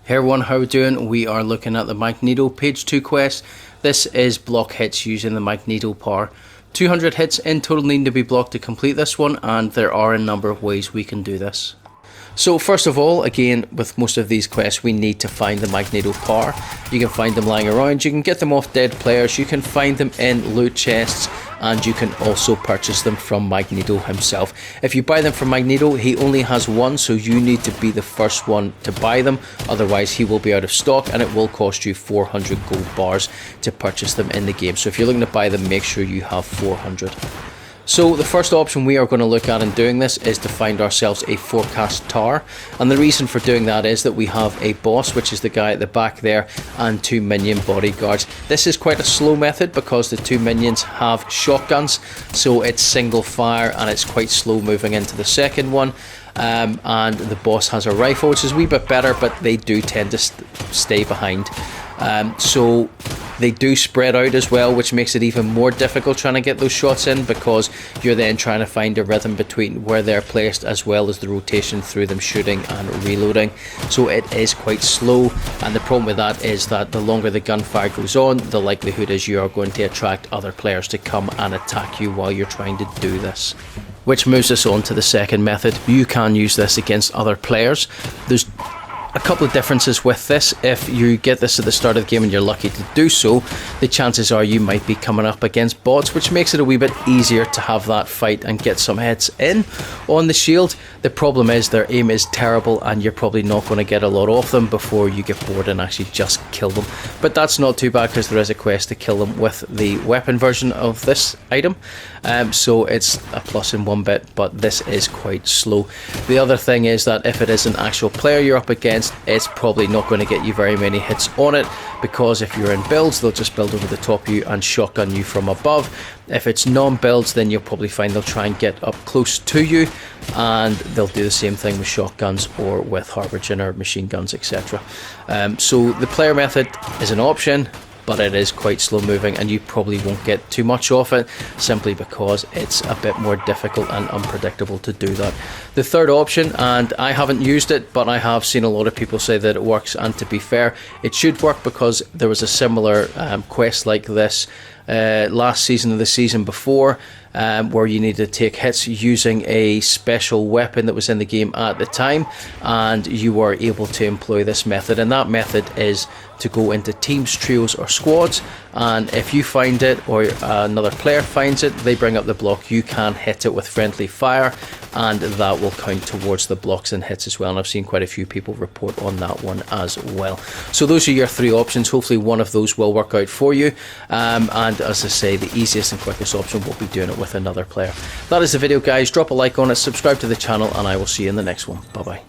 Hey everyone, how are we doing? We are looking at the Magneto Page 2 quest. This is block hits using the Magneto Power. 200 hits in total need to be blocked to complete this one, and there are a number of ways we can do this. So first of all, again, with most of these quests, we need to find the Magneto Power. You can find them lying around, you can get them off dead players, you can find them in loot chests, and you can also purchase them from Magneto himself. If you buy them from Magneto, he only has one, so you need to be the first one to buy them, otherwise he will be out of stock and it will cost you 400 gold bars to purchase them in the game. So if you're looking to buy them, make sure you have 400. So the first option we are going to look at in doing this is to find ourselves a forecast tower, and the reason for doing that is that we have a boss, which is the guy at the back there, and 2 minion bodyguards. This is quite a slow method because the 2 minions have shotguns, so it's single fire and it's quite slow moving into the second one. And the boss has a rifle, which is a wee bit better, but they do tend to stay behind. So they do spread out as well, which makes it even more difficult trying to get those shots in, because you're then trying to find a rhythm between where they're placed as well as the rotation through them shooting and reloading. So it is quite slow, and the problem with that is that the longer the gunfire goes on, the likelihood is you are going to attract other players to come and attack you while you're trying to do this. Which moves us on to the second method. You can use this against other players. There's a couple of differences with this. If you get this at the start of the game and you're lucky to do so, the chances are you might be coming up against bots, which makes it a wee bit easier to have that fight and get some hits in on the shield. The problem is their aim is terrible and you're probably not going to get a lot of them before you get bored and actually just kill them. But that's not too bad because there is a quest to kill them with the weapon version of this item. So it's a plus in one bit, but this is quite slow. The other thing is that if it is an actual player you're up against, it's probably not going to get you very many hits on it, because if you're in builds, they'll just build over the top of you and shotgun you from above. If it's non-builds, then you'll probably find they'll try and get up close to you, and they'll do the same thing with shotguns or with Harbinger or machine guns, etc. So the player method is an option, but it is quite slow moving and you probably won't get too much of it, simply because it's a bit more difficult and unpredictable to do that. The third option, and I haven't used it, but I have seen a lot of people say that it works, and to be fair, it should work, because there was a similar quest like this last season of the season before, where you need to take hits using a special weapon that was in the game at the time, and you were able to employ this method. And that method is to go into teams, trios or squads, and if you find it or another player finds it, they bring up the block, you can hit it with friendly fire, and that will count towards the blocks and hits as well. And I've seen quite a few people report on that one as well. So those are your 3 options. Hopefully one of those will work out for you, and as I say, the easiest and quickest option will be doing it with another player. That is the video, guys. Drop a like on it, subscribe to the channel, and I will see you in the next one. Bye bye.